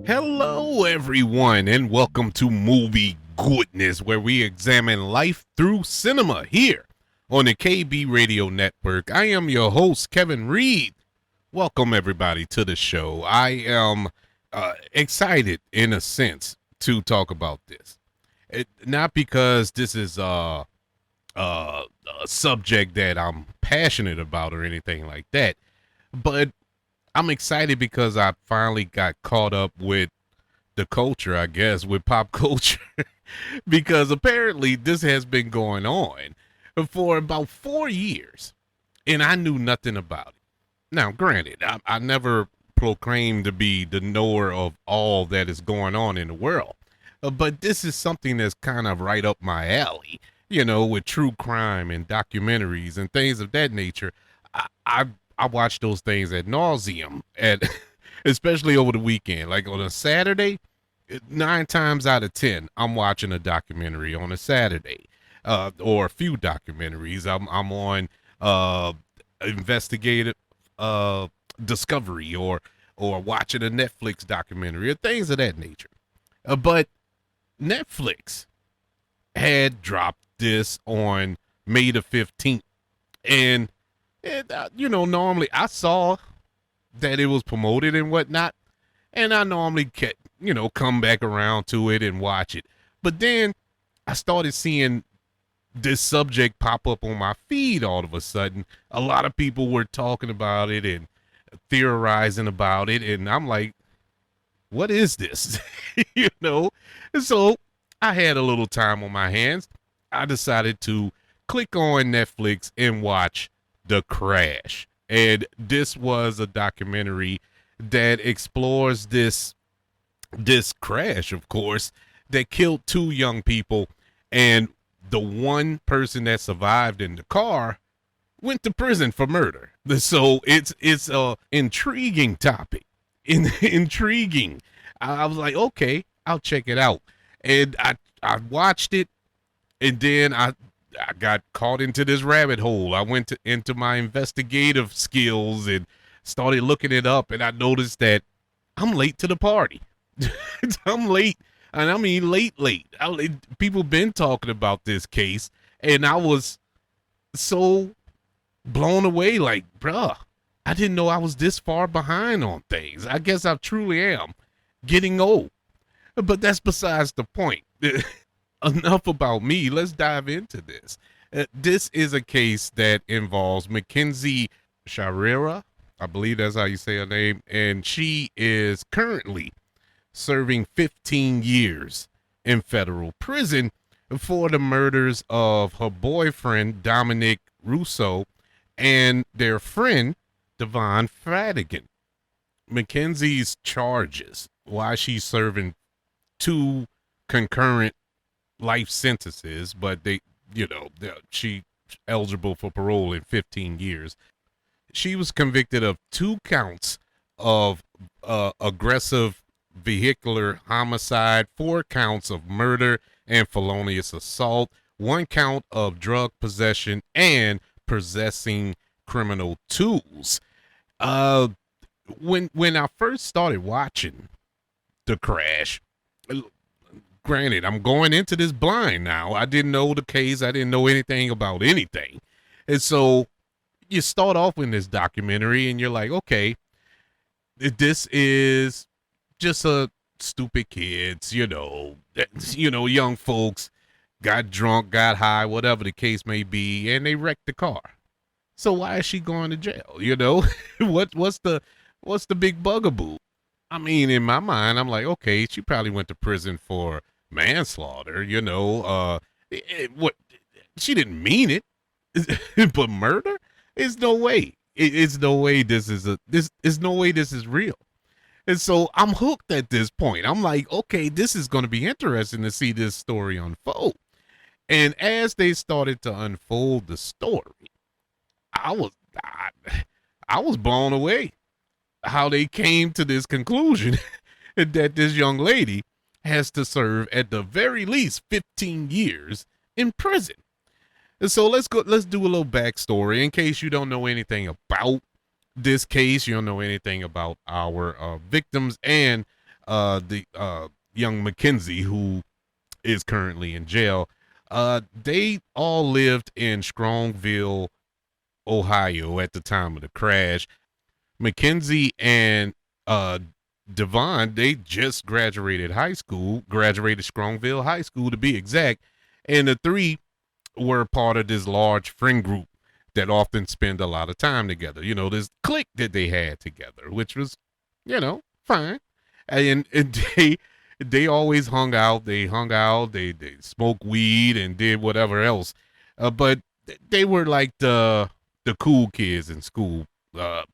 Hello, everyone, and welcome to Movie Goodness, where we examine life through cinema here on the KB Radio Network. I am your host, Kevin Reed. Welcome, everybody, to the show. I am excited, in a sense, to talk about this. Not because this is a subject that I'm passionate about or anything like that, but I'm excited because I finally got caught up with the culture, I guess, with pop culture, because apparently this has been going on for about 4 years, and I knew nothing about it. Now, granted, I never proclaimed to be the knower of all that is going on in the world, but this is something that's kind of right up my alley, with true crime and documentaries and things of that nature. I watch those things ad nauseum, especially over the weekend. Like on a Saturday, 9 times out of 10, I'm watching a documentary on a Saturday, or a few documentaries. I'm on investigative discovery, or watching a Netflix documentary or things of that nature. But Netflix had dropped this on May the 15th, and normally I saw that it was promoted and whatnot, and I normally come back around to it and watch it. But then I started seeing this subject pop up on my feed all of a sudden. A lot of people were talking about it and theorizing about it, and I'm like, what is this? And so I had a little time on my hands. I decided to click on Netflix and watch The Crash. And this was a documentary that explores this crash, of course, that killed two young people, and the one person that survived in the car went to prison for murder. So it's a intriguing topic. Intriguing. I was like, okay, I'll check it out. And I watched it, and then I got caught into this rabbit hole. I went into my investigative skills and started looking it up, and I noticed that I'm late to the party. I'm late, and I mean late. People been talking about this case, and I was so blown away, like, bruh, I didn't know I was this far behind on things. I guess I truly am getting old. But that's besides the point. Enough about me. Let's dive into this. This is a case that involves Mackenzie Shirilla. I believe that's how you say her name. And she is currently serving 15 years in federal prison for the murders of her boyfriend, Dominic Russo, and their friend, Davion Flanagan. Mackenzie's charges, why she's serving two concurrent life sentences, but she eligible for parole in 15 years. She was convicted of 2 counts of aggressive vehicular homicide, 4 counts of murder and felonious assault, 1 count of drug possession and possessing criminal tools. When I first started watching The Crash, granted, I'm going into this blind now. I didn't know the case. I didn't know anything about anything. And so you start off in this documentary and you're like, okay, this is just a stupid kids, young folks got drunk, got high, whatever the case may be, and they wrecked the car. So why is she going to jail? What's the big bugaboo? I mean, in my mind, I'm like, okay, she probably went to prison for manslaughter, what, she didn't mean it. But murder? It's no way. It's no way this is no way this is real. And so I'm hooked at this point. I'm like, okay, this is going to be interesting to see this story unfold. And as they started to unfold the story, I was blown away how they came to this conclusion that this young lady has to serve at the very least 15 years in prison. And so let's do a little backstory in case you don't know anything about this case, you don't know anything about our victims and the young Mackenzie, who is currently in jail. They all lived in Strongville, Ohio at the time of the crash. Mackenzie and uh, Davion, they just graduated high school, graduated Strongville High School to be exact. And the three were part of this large friend group that often spend a lot of time together. You know, this clique that they had together, which was, fine. And they always hung out. They hung out. They smoked weed and did whatever else. But they were like the cool kids in school,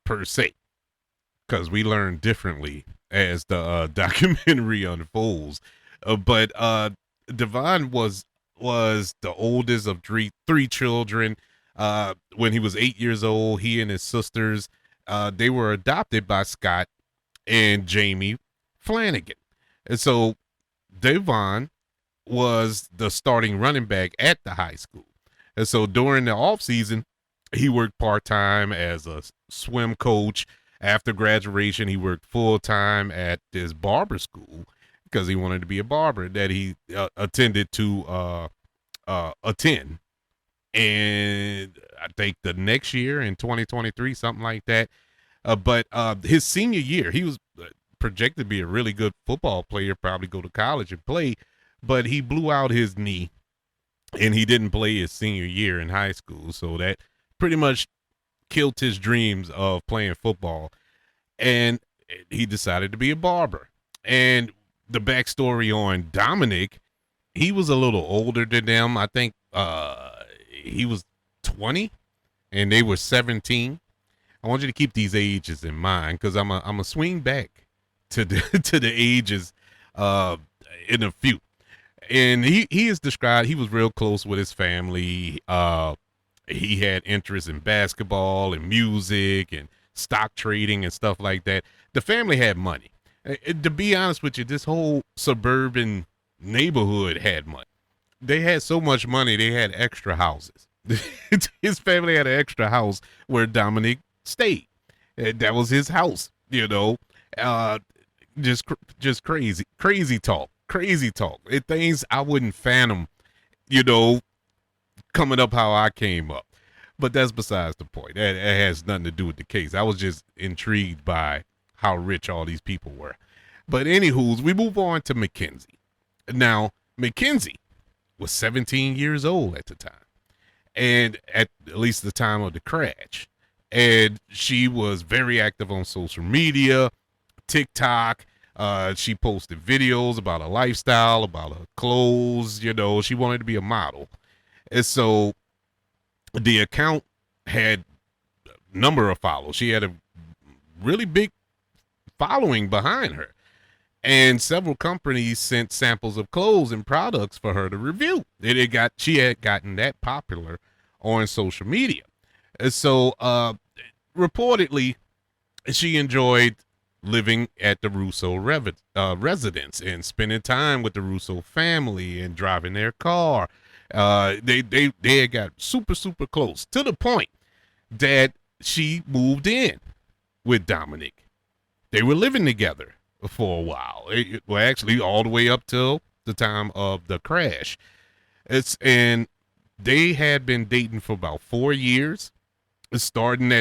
per se, because we learn differently as the documentary unfolds. But Devon was the oldest of three children. When he was 8 years old, he and his sisters, they were adopted by Scott and Jamie Flanagan. And so Davion was the starting running back at the high school. And so during the off season, he worked part-time as a swim coach. After graduation, he worked full-time at this barber school because he wanted to be a barber that he attended to attend. And I think the next year in 2023, something like that. But his senior year, he was projected to be a really good football player, probably go to college and play, but he blew out his knee and he didn't play his senior year in high school. So that pretty much killed his dreams of playing football. And he decided to be a barber. And the backstory on Dominic, he was a little older than them. I think he was 20 and they were 17. I want you to keep these ages in mind because I'm a swing back to the ages in a few. And he is described, he was real close with his family. He had interest in basketball and music and stock trading and stuff like that. The family had money. To be honest with you, this whole suburban neighborhood had money. They had so much money, they had extra houses. His family had an extra house where Dominic stayed. That was his house, just crazy talk. Things I wouldn't fathom, coming up how I came up. But that's besides the point. That has nothing to do with the case. I was just intrigued by how rich all these people were. But anywho, we move on to Mackenzie. Now, Mackenzie was 17 years old at the time. And at least the time of the crash. And she was very active on social media, TikTok. She posted videos about her lifestyle, about her clothes. She wanted to be a model. And so the account had a number of followers. She had a really big following behind her. And several companies sent samples of clothes and products for her to review. She had gotten that popular on social media. And so reportedly, she enjoyed living at the Russo residence and spending time with the Russo family and driving their car. They had got super, super close to the point that she moved in with Dominic. They were living together for a while. Well, actually, all the way up till the time of the crash. And they had been dating for about 4 years, starting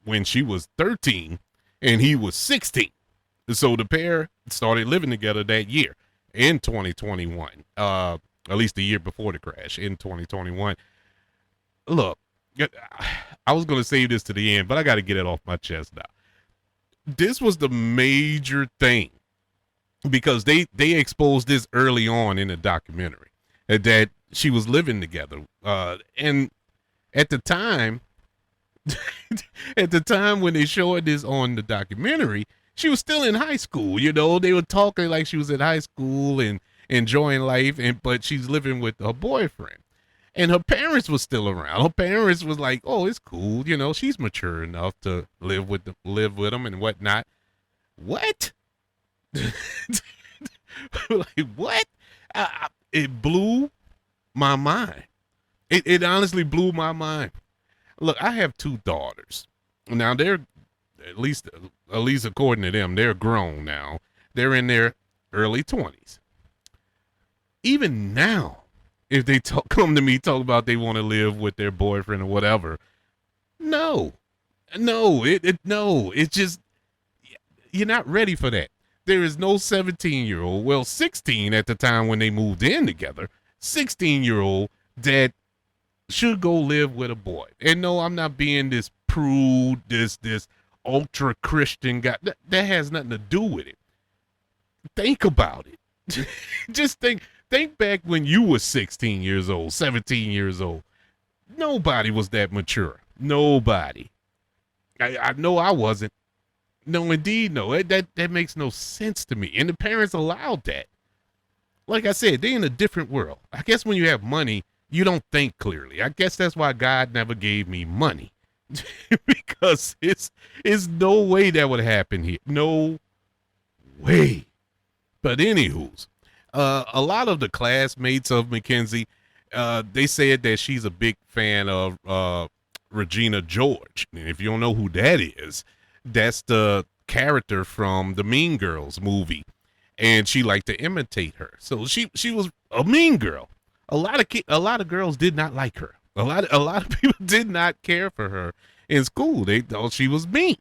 when she was 13 and he was 16. So the pair started living together that year in 2021, at least the year before the crash in 2021. Look, I was going to save this to the end, but I got to get it off my chest now. This was the major thing because they exposed this early on in the documentary that she was living together. And at the time, when they showed this on the documentary, she was still in high school. They were talking like she was in high school and enjoying life, but she's living with her boyfriend. And her parents were still around. Her parents was like, "Oh, it's cool. She's mature enough to live with them and whatnot." What? Like what? It blew my mind. It honestly blew my mind. Look, I have 2 daughters. Now they're at least according to them, they're grown now. They're in their early 20s. Even now, if they come to me, talk about they want to live with their boyfriend or whatever, no, no, it's just, you're not ready for that. There is no 17-year-old, well, 16 at the time when they moved in together, 16-year-old that should go live with a boy. And no, I'm not being this prude, this ultra Christian guy. That has nothing to do with it. Think about it. Just think back when you were 16 years old, 17 years old. Nobody was that mature. Nobody. I know I wasn't. No, indeed, no. That makes no sense to me. And the parents allowed that. Like I said, they're in a different world. I guess when you have money, you don't think clearly. I guess that's why God never gave me money. Because it's no way that would happen here. No way. But anywho's, a lot of the classmates of Mackenzie, they said that she's a big fan of Regina George. And if you don't know who that is, that's the character from the Mean Girls movie, and she liked to imitate her. So she was a mean girl. A lot of girls did not like her. A lot of people did not care for her in school. They thought she was mean.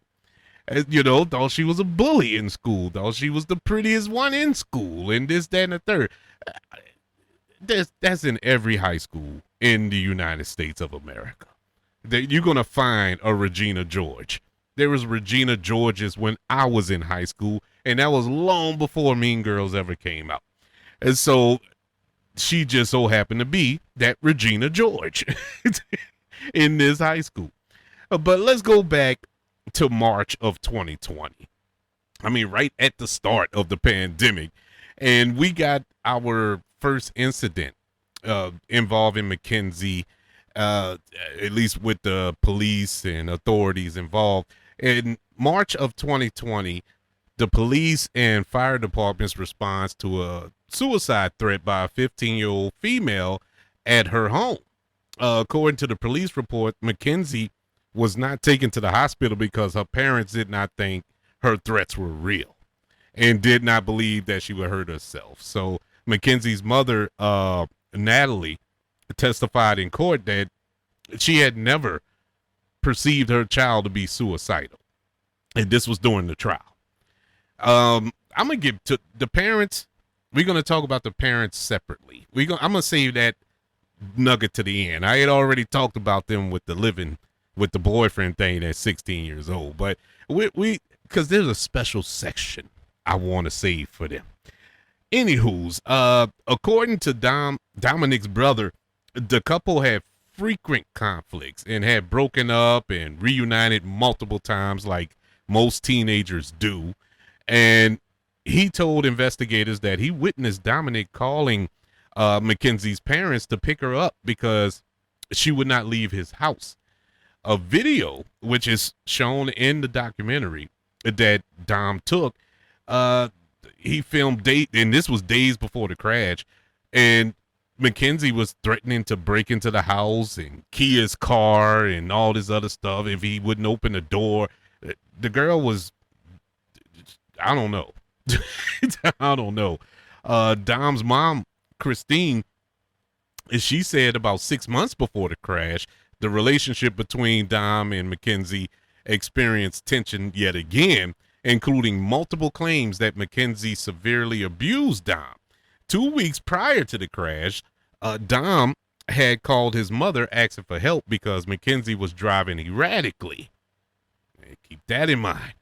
Thought she was a bully in school. Thought she was the prettiest one in school, and this, that, and the third. That's in every high school in the United States of America. You're gonna find a Regina George. There was Regina Georges when I was in high school, and that was long before Mean Girls ever came out. And so she just so happened to be that Regina George in this high school. But let's go back to March of 2020. I mean, right at the start of the pandemic, and we got our first incident involving Mackenzie, at least with the police and authorities involved. In March of 2020, the police and fire department's response to a suicide threat by a 15-year-old female at her home. According to the police report, Mackenzie was not taken to the hospital because her parents did not think her threats were real and did not believe that she would hurt herself. So Mackenzie's mother, Natalie, testified in court that she had never perceived her child to be suicidal, and this was during the trial. I'm gonna give to the parents. We're gonna talk about the parents separately. I'm gonna save that nugget to the end. I had already talked about them with the boyfriend thing at 16 years old, but we because there's a special section I want to save for them. Anywho's, according to Dominic's brother, the couple had frequent conflicts and had broken up and reunited multiple times like most teenagers do. And he told investigators that he witnessed Dominic calling Mackenzie's parents to pick her up because she would not leave his house. A video, which is shown in the documentary that Dom took, he filmed and this was days before the crash, and Mackenzie was threatening to break into the house and key his car and all this other stuff if he wouldn't open the door. The girl was, I don't know. I don't know. Dom's mom, Christine, she said about 6 months before the crash, the relationship between Dom and Mackenzie experienced tension yet again, including multiple claims that Mackenzie severely abused Dom. 2 weeks prior to the crash, Dom had called his mother asking for help because Mackenzie was driving erratically. Keep that in mind.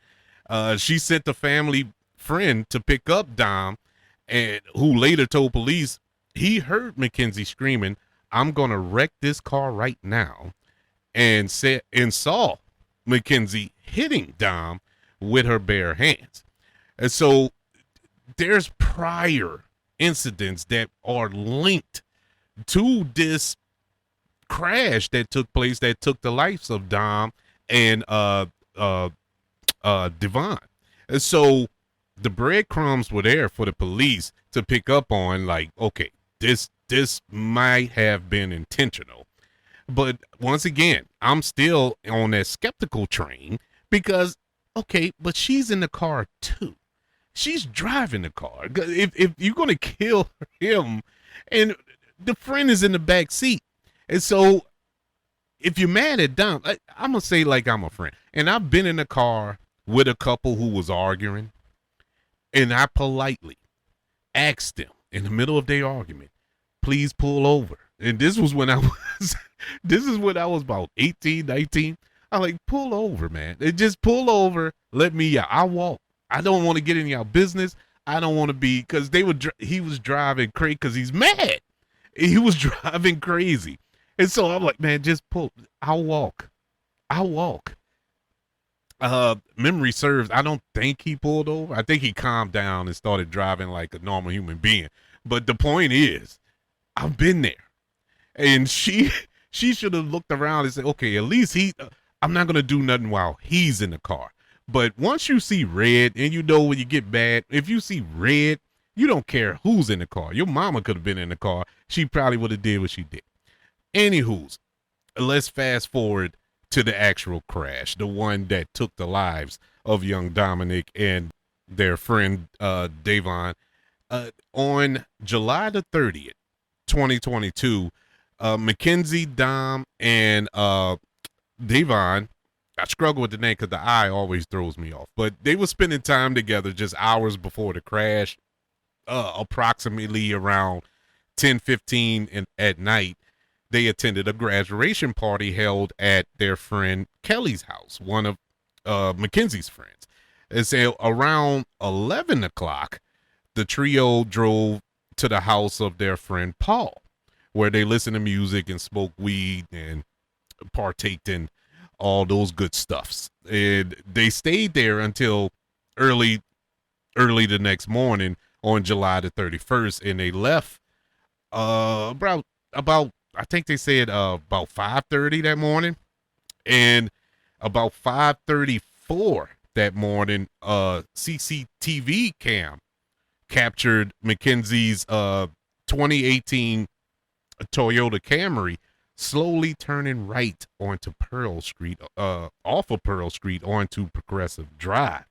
She sent a family friend to pick up Dom, and who later told police he heard Mackenzie screaming, "I'm going to wreck this car right now," and saw Mackenzie hitting Dom with her bare hands. And so there's prior incidents that are linked to this crash that took place that took the lives of Dom and Davion. And so the breadcrumbs were there for the police to pick up on, like, okay, this might have been intentional. But once again, I'm still on that skeptical train because, okay, but she's in the car too. she's driving the car. If you're gonna kill him, and the friend is in the back seat, and so if you're mad at Dom, I'm gonna say like I'm a friend, and I've been in a car with a couple who was arguing, and I politely asked them in the middle of their argument, please pull over. And this was when I was, this is when I was about 18, 19. I'm like, pull over, man. And just pull over. Let me out. I'll walk. I don't want to get in your business. I don't want to be, because he was driving crazy because he's mad. He was driving crazy. And so I'm like, man, just pull. I'll walk. Memory serves, I don't think he pulled over. I think he calmed down and started driving like a normal human being. But the point is, I've been there. And she should have looked around and said, okay, at least I'm not going to do nothing while he's in the car. But once you see red, and you know when you get mad, if you see red, you don't care who's in the car. Your mama could have been in the car. She probably would have did what she did. Anywho's, let's fast forward to the actual crash, the one that took the lives of young Dominic and their friend Davion. On July the 30th, 2022, Mackenzie, Dom, and Davion, I struggle with the name because the I always throws me off, but they were spending time together just hours before the crash, approximately around 10:15 at night. They attended a graduation party held at their friend Kelly's house, one of Mackenzie's friends. And so around 11 o'clock, the trio drove to the house of their friend Paul, where they listened to music and smoked weed and partaked in all those good stuffs. And they stayed there until early the next morning on July the 31st, and they left about I think they said about 5:30 that morning, and about 5:34 that morning, CCTV cam captured Mackenzie's 2018 Toyota Camry slowly turning right onto Pearl Street, off of Pearl Street onto Progressive Drive.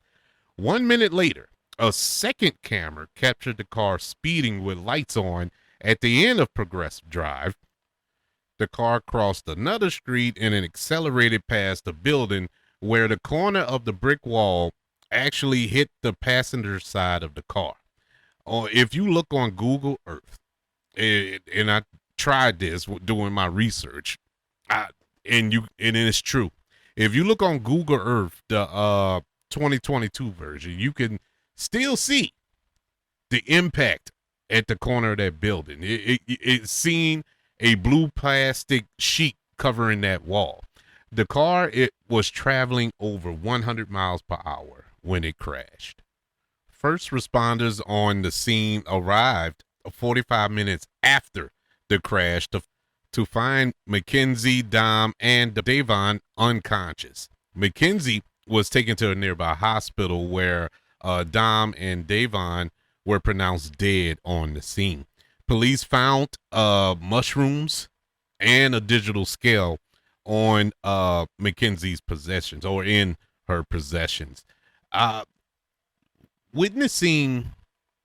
1 minute later, a second camera captured the car speeding with lights on at the end of Progressive Drive. The car crossed another street and it accelerated past a building where the corner of the brick wall actually hit the passenger side of the car. If you look on Google Earth, and I tried this doing my research, and it's true. If you look on Google Earth, the 2022 version, you can still see the impact at the corner of that building. It's seen a blue plastic sheet covering that wall. The car, it was traveling over 100 miles per hour when it crashed. First responders on the scene arrived 45 minutes after the crash to find Mackenzie, Dom, and Davion unconscious. Mackenzie was taken to a nearby hospital where Dom and Davion were pronounced dead on the scene. Police found mushrooms and a digital scale on Mackenzie's possessions, or in her possessions. Witnessing,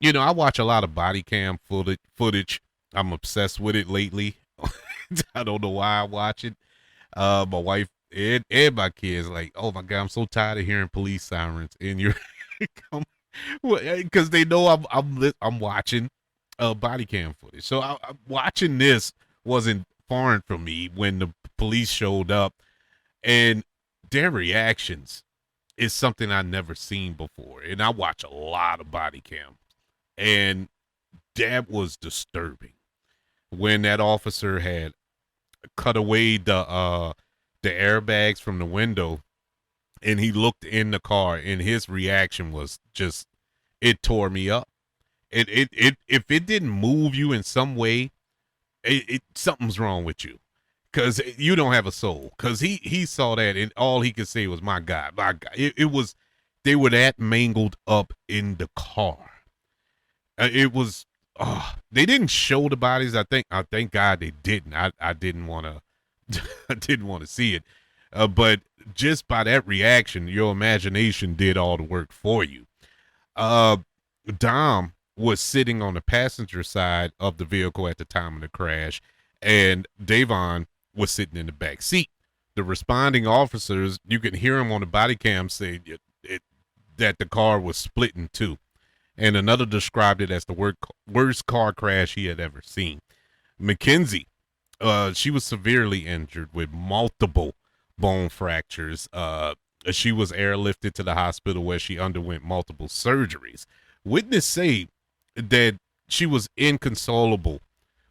I watch a lot of body cam footage. I'm obsessed with it lately. I don't know why I watch it. My wife and my kids like, oh my God, I'm so tired of hearing police sirens. And you're, because they know I'm watching body cam footage. So I'm watching this wasn't foreign for me when the police showed up, and their reactions is something I never seen before. And I watch a lot of body cam, and that was disturbing when that officer had cut away the airbags from the window, and he looked in the car, and his reaction was just, it tore me up. It if it didn't move you in some way, something's wrong with you, because you don't have a soul. Because he saw that, and all he could say was, my God, my God. It was, they were that mangled up in the car. It was, they didn't show the bodies. I thank God they didn't. I didn't want to I didn't want to see it, but just by that reaction, your imagination did all the work for you. Dom was sitting on the passenger side of the vehicle at the time of the crash, and Davion was sitting in the back seat. The responding officers, you can hear him on the body cam saying that the car was split in two. And another described it as the worst car crash he had ever seen. Mackenzie, she was severely injured with multiple bone fractures. She was airlifted to the hospital where she underwent multiple surgeries. Witnesses say that she was inconsolable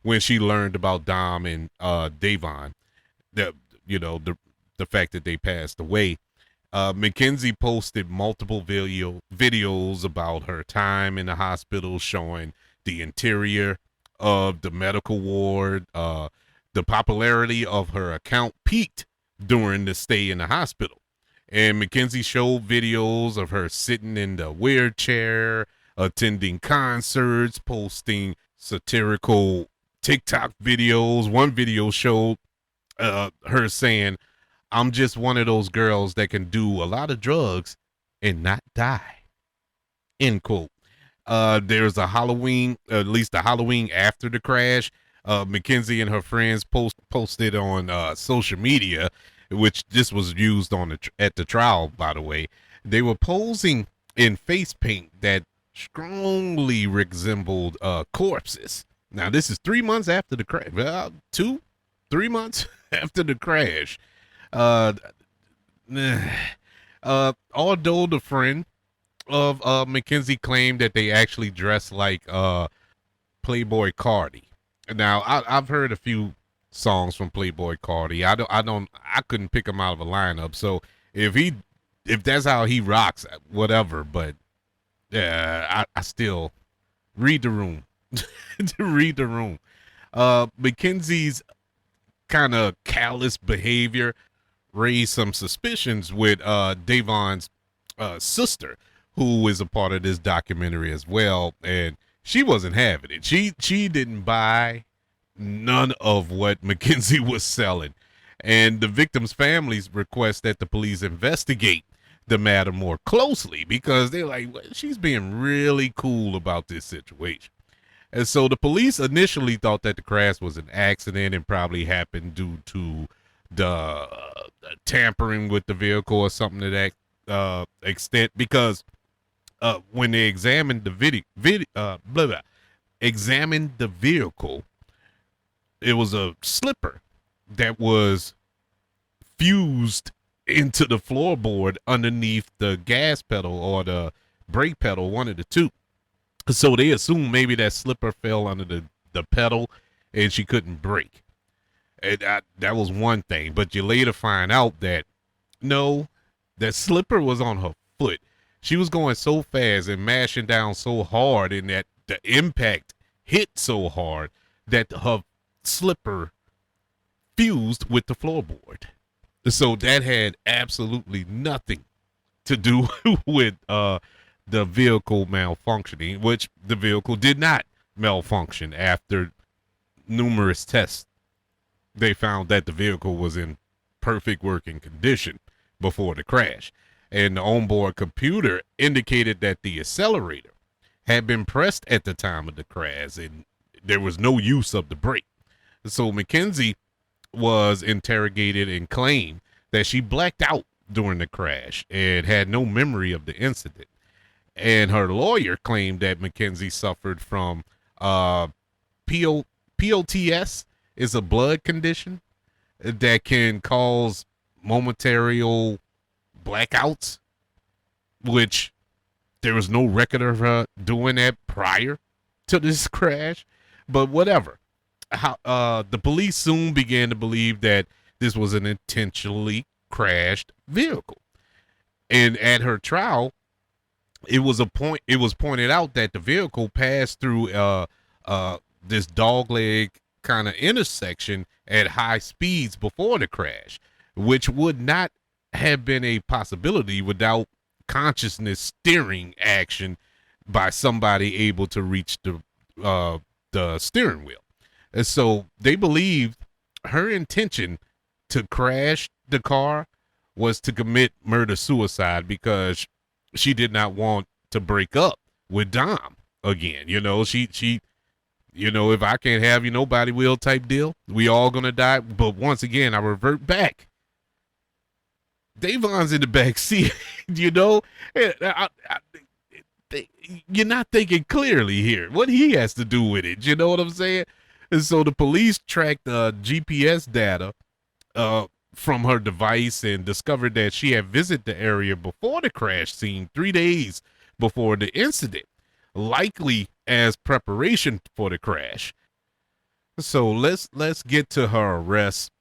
when she learned about Dom and Davion. The the fact that they passed away. Mackenzie posted multiple videos about her time in the hospital, showing the interior of the medical ward. The popularity of her account peaked during the stay in the hospital. And Mackenzie showed videos of her sitting in the wheelchair, attending concerts, posting satirical TikTok videos. One video showed her saying, "I'm just one of those girls that can do a lot of drugs and not die." End quote. There's a Halloween, at least a Halloween after the crash. Mackenzie and her friends posted on social media, which this was used at the trial, by the way. They were posing in face paint that strongly resembled corpses. Now, this is 3 months after the crash. 3 months after the crash. Although the friend of Mackenzie claimed that they actually dressed like Playboy Cardi. Now, I've heard a few songs from Playboy Cardi. I couldn't pick him out of a lineup. So if that's how he rocks, whatever. But yeah, I still read the room. Read the room. Mackenzie's kind of callous behavior raised some suspicions with Davion's sister, who is a part of this documentary as well, and she wasn't having it. She didn't buy none of what Mackenzie was selling, and the victims' families request that the police investigate the matter more closely because they're like, well, she's being really cool about this situation. And so the police initially thought that the crash was an accident and probably happened due to the tampering with the vehicle or something to that extent, because when they examined examined the vehicle, it was a slipper that was fused into the floorboard underneath the gas pedal or the brake pedal, one of the two. So they assumed maybe that slipper fell under the pedal and she couldn't brake. And that was one thing. But you later find out that no, that slipper was on her foot. She was going so fast and mashing down so hard, and that the impact hit so hard that her slipper fused with the floorboard. So that had absolutely nothing to do with the vehicle malfunctioning, which the vehicle did not malfunction. After numerous tests, they found that the vehicle was in perfect working condition before the crash. And the onboard computer indicated that the accelerator had been pressed at the time of the crash and there was no use of the brake. So Mackenzie was interrogated and claimed that she blacked out during the crash and had no memory of the incident. And her lawyer claimed that Mackenzie suffered from POTS, is a blood condition that can cause momentary blackouts, which there was no record of her doing that prior to this crash. But whatever. The police soon began to believe that this was an intentionally crashed vehicle. And at her trial, it was pointed out that the vehicle passed through this dogleg kind of intersection at high speeds before the crash, which would not have been a possibility without consciousness steering action by somebody able to reach the steering wheel. And so they believed her intention to crash the car was to commit murder suicide because she did not want to break up with Dom again. If I can't have you, nobody will type deal. We all gonna die. But once again, I revert back. Davon's in the back seat. You're not thinking clearly here. What he has to do with it? You know what I'm saying? And so the police tracked GPS data from her device and discovered that she had visited the area before the crash scene 3 days before the incident, likely as preparation for the crash. So let's get to her arrest.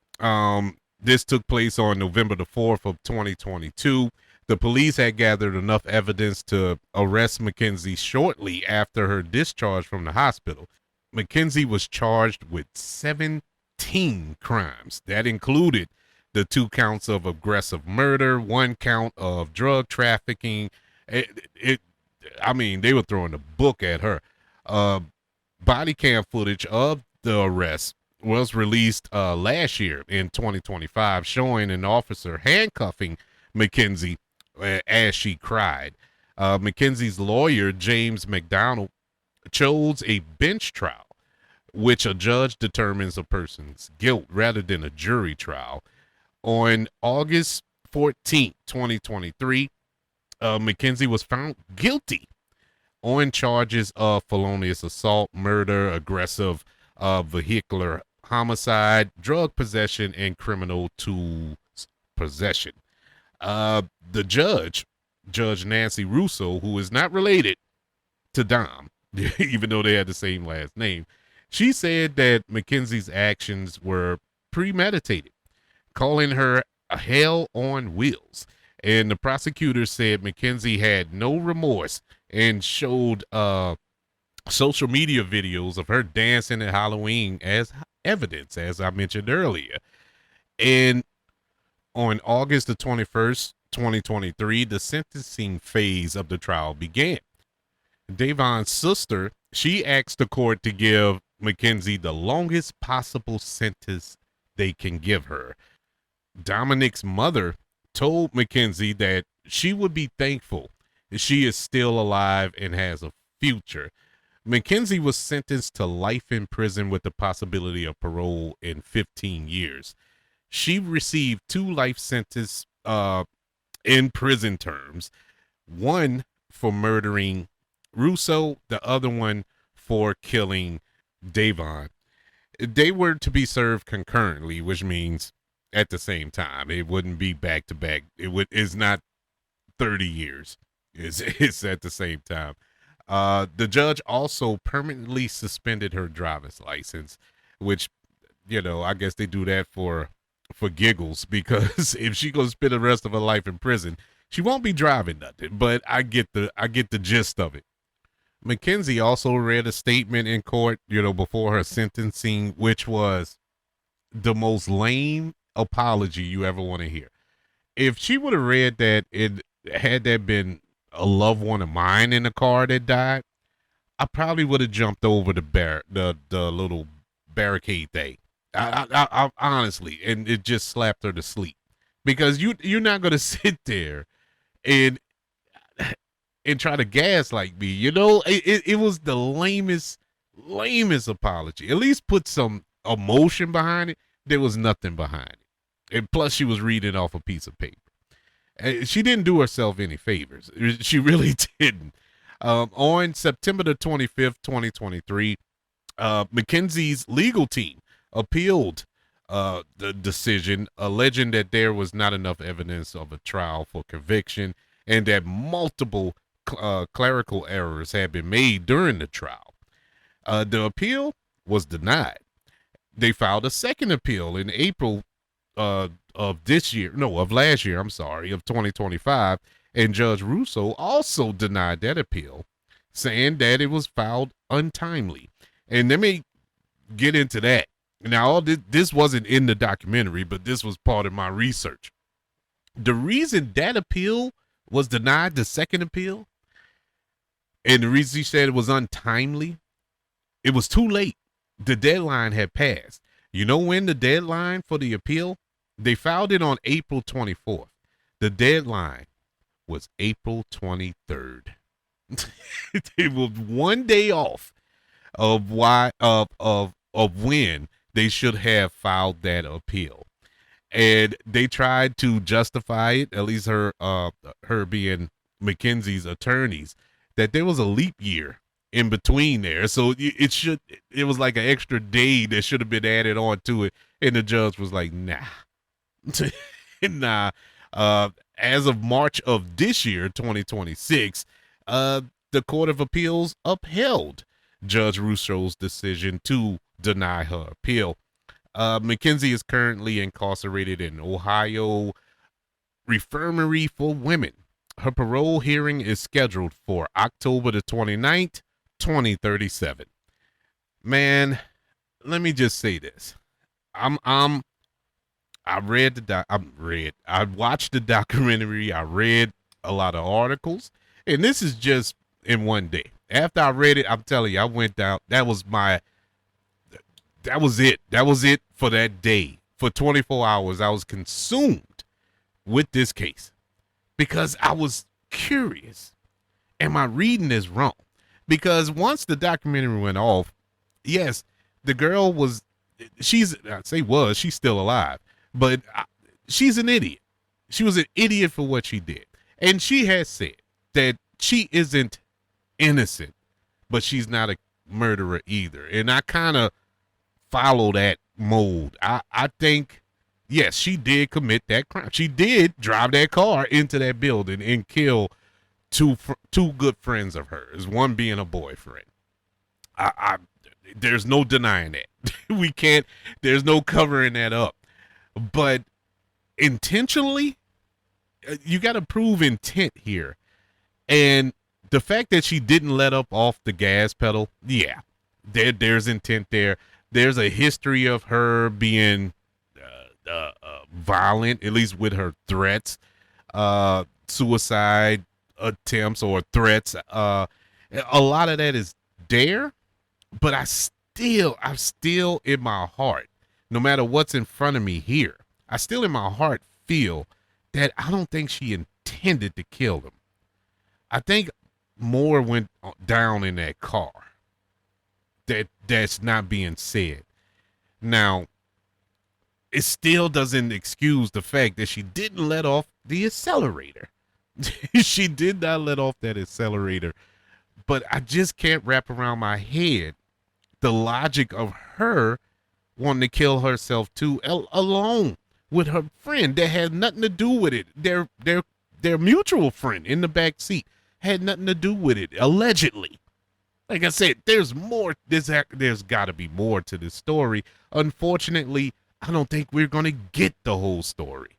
This took place on November the 4th of 2022. The police had gathered enough evidence to arrest Mackenzie shortly after her discharge from the hospital. Mackenzie was charged with 17 crimes. That included the 2 counts of aggressive murder, 1 count of drug trafficking. They were throwing the book at her. Body cam footage of the arrest was released last year in 2025, showing an officer handcuffing Mackenzie as she cried. Mackenzie's lawyer, James McDonald, chose a bench trial, which a judge determines a person's guilt rather than a jury trial. On August 14th, 2023, Mackenzie was found guilty on charges of felonious assault, murder, aggressive vehicular homicide, drug possession, and criminal tools possession. The judge, Judge Nancy Russo, who is not related to Dom, even though they had the same last name, she said that Mackenzie's actions were premeditated, calling her a hell on wheels. And the prosecutor said Mackenzie had no remorse and showed social media videos of her dancing at Halloween as evidence, as I mentioned earlier. And on August the 21st, 2023, the sentencing phase of the trial began. Davion's sister, she asked the court to give Mackenzie the longest possible sentence they can give her. Dominic's mother told Mackenzie that she would be thankful she is still alive and has a future. Mackenzie was sentenced to life in prison with the possibility of parole in 15 years. She received 2 life sentences in prison terms, one for murdering Russo, the other one for killing Davion. They were to be served concurrently, which means at the same time. It wouldn't be back to back. It's not 30 years. It's at the same time. The judge also permanently suspended her driver's license, which, I guess they do that for giggles, because if she goes spend the rest of her life in prison, she won't be driving nothing. But I get the gist of it. Mackenzie also read a statement in court, before her sentencing, which was the most lame apology you ever want to hear. If she would have read that, had that been a loved one of mine in the car that died, I probably would have jumped over the little barricade thing. I honestly, and it just slapped her to sleep, because you're not gonna sit there and try to gaslight me. It was the lamest apology. At least put some emotion behind it. There was nothing behind it, and plus she was reading off a piece of paper. She didn't do herself any favors. She really didn't. On September the 25th, 2023, Mackenzie's legal team appealed the decision, alleging that there was not enough evidence of a trial for conviction and that multiple clerical errors had been made during the trial. The appeal was denied. They filed a second appeal in April of last year, of 2025, and Judge Russo also denied that appeal, saying that it was filed untimely. And let me get into that. Now, this wasn't in the documentary, but this was part of my research. The reason that appeal was denied, the second appeal, and the reason he said it was untimely, it was too late. The deadline had passed. You know when the deadline for the appeal? They filed it on April 24th. The deadline was April 23rd. It was one day off of why of when they should have filed that appeal. And they tried to justify it, at least her being Mackenzie's attorneys, that there was a leap year in between there. So it was like an extra day that should have been added on to it. And the judge was like, nah. Nah. As of March of this year, 2026, the Court of Appeals upheld Judge Russo's decision to deny her appeal. Mackenzie is currently incarcerated in Ohio Reformatory for Women. Her parole hearing is scheduled for October the 29th, 2037. Man, let me just say this. I watched the documentary. I read a lot of articles, and this is just in one day. After I read it, I'm telling you, I went down. That was it. That was it for that day. For 24 hours, I was consumed with this case because I was curious. Am I reading this wrong? Because once the documentary went off, yes, the girl she's still alive, but she's an idiot. She was an idiot for what she did. And she has said that she isn't innocent, but she's not a murderer either. And I kind of follow that mold. I think, yes, she did commit that crime. She did drive that car into that building and kill two good friends of hers, one being a boyfriend. There's no denying that. There's no covering that up. But intentionally, you got to prove intent here. And the fact that she didn't let up off the gas pedal, yeah, there's intent there. There's a history of her being violent, at least with her threats, suicide attempts or threats. A lot of that is there, but I'm still in my heart, no matter what's in front of me here, I still in my heart feel that I don't think she intended to kill them. I think more went down in that car. That's not being said. Now, it still doesn't excuse the fact that she didn't let off the accelerator. She did not let off that accelerator. But I just can't wrap around my head the logic of her wanting to kill herself too, alone with her friend that had nothing to do with it. Their mutual friend in the back seat had nothing to do with it, allegedly. Like I said, there's more. There's got to be more to this story. Unfortunately, I don't think we're going to get the whole story,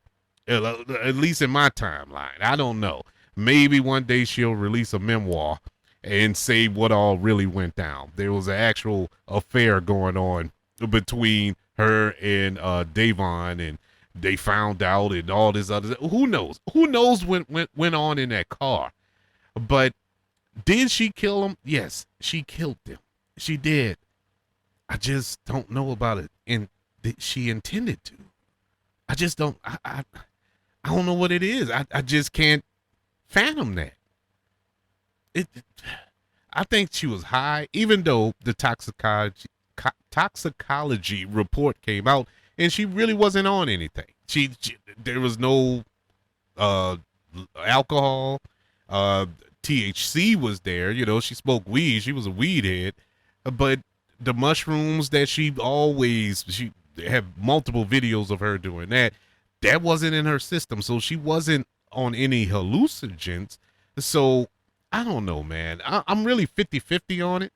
at least in my timeline. I don't know. Maybe one day she'll release a memoir and say what all really went down. There was an actual affair going on between her and Davion, and they found out and all this other. Who knows? Who knows what went on in that car? But did she kill him? Yes, she killed them. She did. I just don't know about it, and she intended to. I just don't. I don't know what it is. I just can't fathom that. I think she was high, even though the toxicology report came out, and she really wasn't on anything. There was no alcohol. THC was there. You know, she smoked weed. She was a weed head. But the mushrooms that she had multiple videos of her doing that wasn't in her system. So she wasn't on any hallucinogens. So I don't know, man. I'm really 50-50 on it.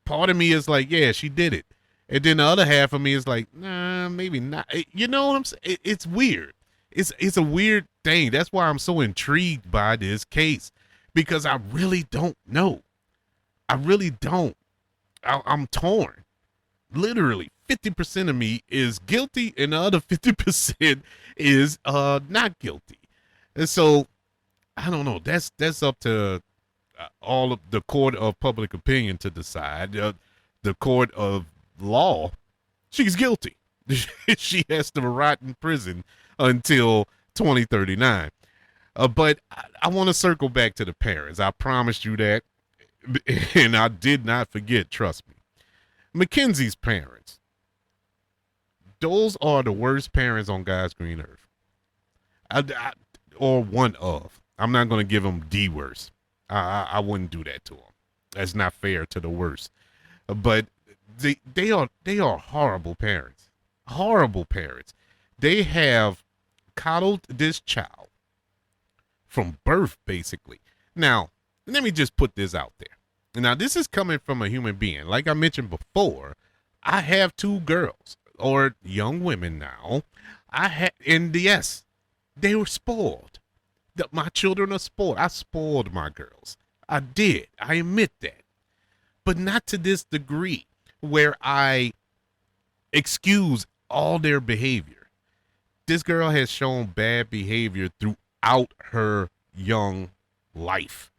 Part of me is like, yeah, she did it. And then the other half of me is like, nah, maybe not. You know what I'm saying? It's weird. It's a weird thing. That's why I'm so intrigued by this case, because I really don't know. I really don't. I'm torn. Literally, 50% of me is guilty, and the other 50% is not guilty. And so, I don't know. That's up to all of the court of public opinion to decide. The court of law, she's guilty. She has to rot in prison until 2039. But I want to circle back to the parents. I promised you that, and I did not forget. Trust me. Mackenzie's parents. Those are the worst parents on God's green earth. Or one of. I'm not going to give them the worst. I wouldn't do that to them. That's not fair to the worst. But they are horrible parents. Horrible parents. They have coddled this child from birth, basically. Now, let me just put this out there. Now, this is coming from a human being. Like I mentioned before, I have two girls, or young women now. And yes, they were spoiled. My children are spoiled. I spoiled my girls. I did. I admit that. But not to this degree where I excuse all their behavior. This girl has shown bad behavior throughout her young life.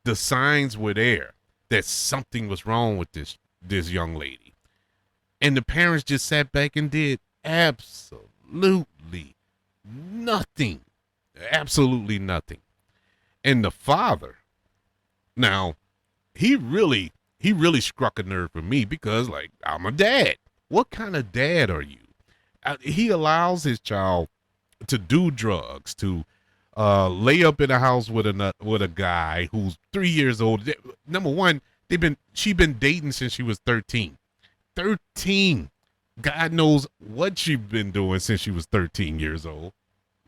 The signs were there that something was wrong with this young lady. And the parents just sat back and did absolutely nothing. Absolutely nothing. And the father, now, he really struck a nerve with me because, like, I'm a dad. What kind of dad are you? He allows his child to do drugs, to lay up in a house with a guy who's 3 years old. Number one, she been dating since she was 13. 13. God knows what she's been doing since she was 13 years old.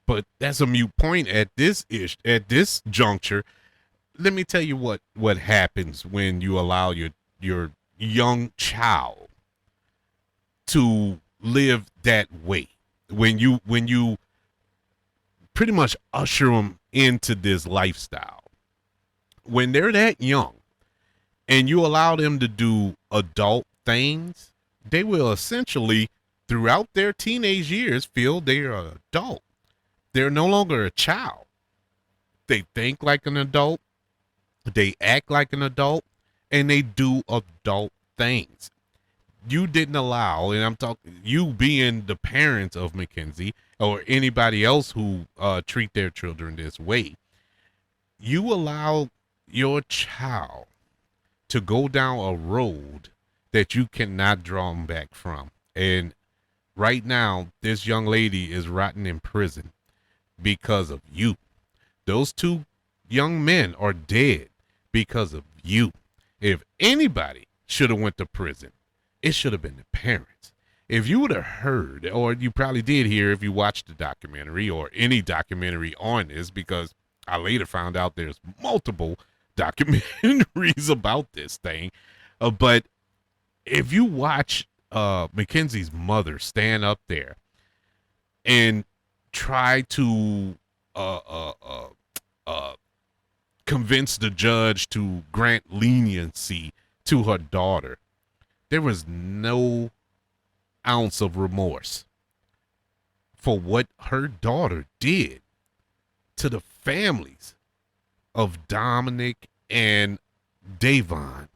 But that's a mute point at this juncture. Let me tell you what happens when you allow your young child to live that way. When you pretty much usher them into this lifestyle. When they're that young and you allow them to do adult things, they will essentially, throughout their teenage years, feel they are an adult. They're no longer a child. They think like an adult. They act like an adult, and they do adult things. You didn't allow, and I'm talking you being the parents of Mackenzie or anybody else who treat their children this way. You allow your child to go down a road that you cannot draw them back from. And right now, this young lady is rotting in prison because of you. Those two young men are dead because of you. If anybody should have went to prison, it should have been the parents. If you would have heard, or you probably did hear if you watched the documentary or any documentary on this, because I later found out there's multiple documentaries about this thing. But if you watch Mackenzie's mother stand up there and try to convince the judge to grant leniency to her daughter, there was no ounce of remorse for what her daughter did to the families of Dominic and Davion.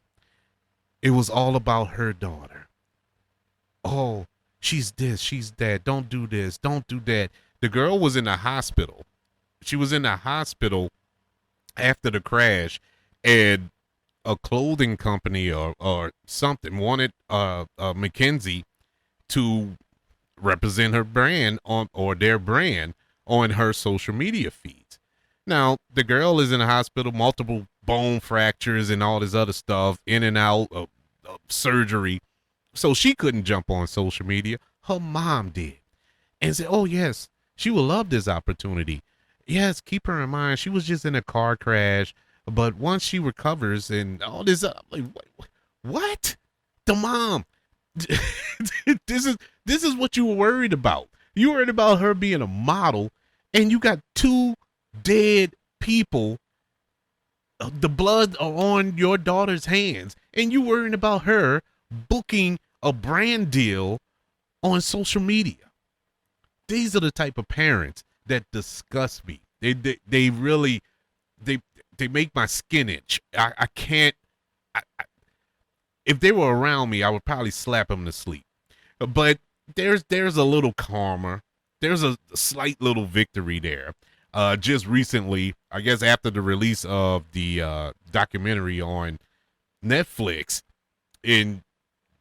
It was all about her daughter. Oh, she's this, she's that. Don't do this, don't do that. The girl was in the hospital. She was in the hospital after the crash, and a clothing company or something wanted Mackenzie to represent her brand or their brand on her social media feeds. Now, the girl is in the hospital, multiple bone fractures and all this other stuff, in and out of surgery. So she couldn't jump on social media. Her mom did. And said, oh, yes, she will love this opportunity. Yes, keep her in mind. She was just in a car crash. But once she recovers and all this, like, what? The mom. This is what you were worried about. You were worried about her being a model, and you got two dead people. The blood are on your daughter's hands, and you worrying about her booking a brand deal on social media. These are the type of parents that disgust me. They really make my skin itch. I can't. If they were around me, I would probably slap them to sleep. But there's a little karma. There's a slight little victory there. just recently, I guess after the release of the documentary on Netflix, in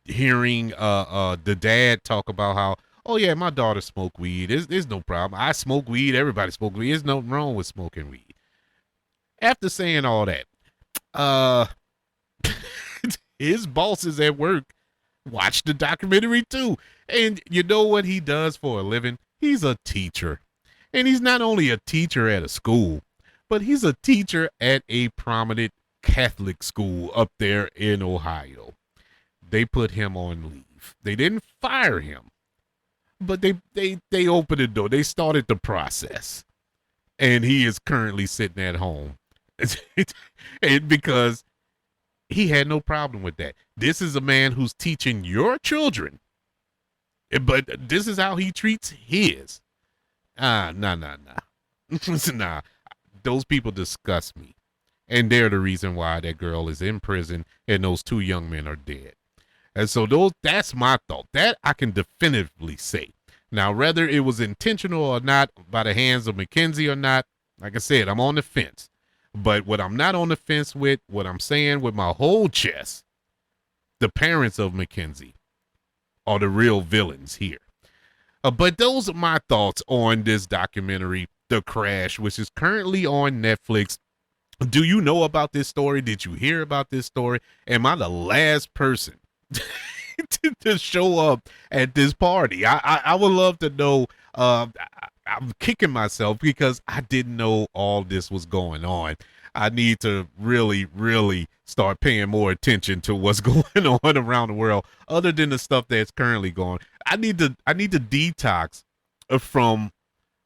hearing the dad talk about how, oh yeah, my daughter smoked weed. There's no problem. I smoke weed. Everybody smoke weed. There's nothing wrong with smoking weed. After saying all that, uh, his bosses at work watched the documentary too. And you know what he does for a living? He's a teacher. And he's not only a teacher at a school, but he's a teacher at a prominent Catholic school up there in Ohio. They put him on leave. They didn't fire him, but they opened the door. They started the process. And he is currently sitting at home. And because he had no problem with that. This is a man who's teaching your children, but this is how he treats his. Nah. Nah. Those people disgust me. And they're the reason why that girl is in prison and those two young men are dead. And so that's my thought. That I can definitively say. Now, whether it was intentional or not by the hands of Mackenzie or not, like I said, I'm on the fence. But what I'm not on the fence with, what I'm saying with my whole chest, the parents of Mackenzie are the real villains here. But those are my thoughts on this documentary, The Crash, which is currently on Netflix. Do you know about this story? Did you hear about this story? Am I the last person to show up at this party? I would love to know. I'm kicking myself because I didn't know all this was going on. I need to really, really start paying more attention to what's going on around the world, other than the stuff that's currently going. I need to detox from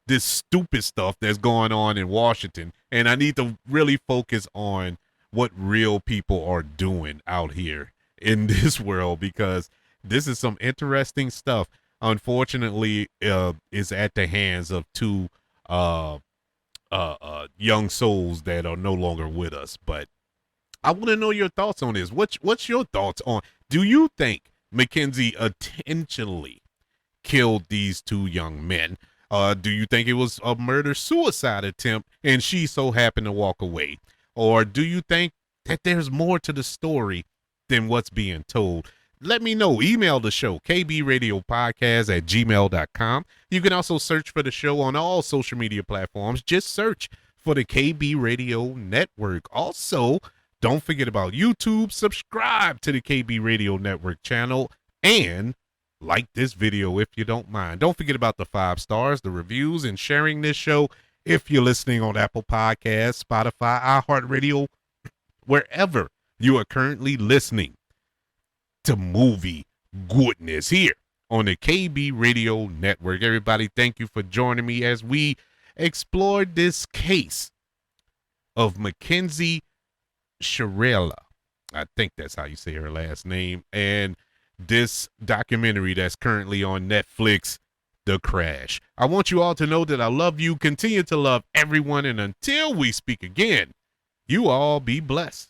this stupid stuff that's going on in Washington, and I need to really focus on what real people are doing out here in this world, because this is some interesting stuff. Unfortunately, is at the hands of two young souls that are no longer with us. But I want to know your thoughts on this. What's your thoughts on? Do you think Mackenzie intentionally killed these two young men? Do you think it was a murder-suicide attempt and she so happened to walk away? Or do you think that there's more to the story than what's being told? Let me know. Email the show, kbradiopodcast@gmail.com. You can also search for the show on all social media platforms. Just search for the KB Radio Network. Also, don't forget about YouTube. Subscribe to the KB Radio Network channel and like this video if you don't mind. Don't forget about the 5 stars, the reviews, and sharing this show if you're listening on Apple Podcasts, Spotify, iHeartRadio, wherever you are currently listening to movie goodness here on the KB Radio Network. Everybody, thank you for joining me as we explored this case of Mackenzie Shirilla. I think that's how you say her last name. And this documentary that's currently on Netflix, The Crash. I want you all to know that I love you. Continue to love everyone. And until we speak again, you all be blessed.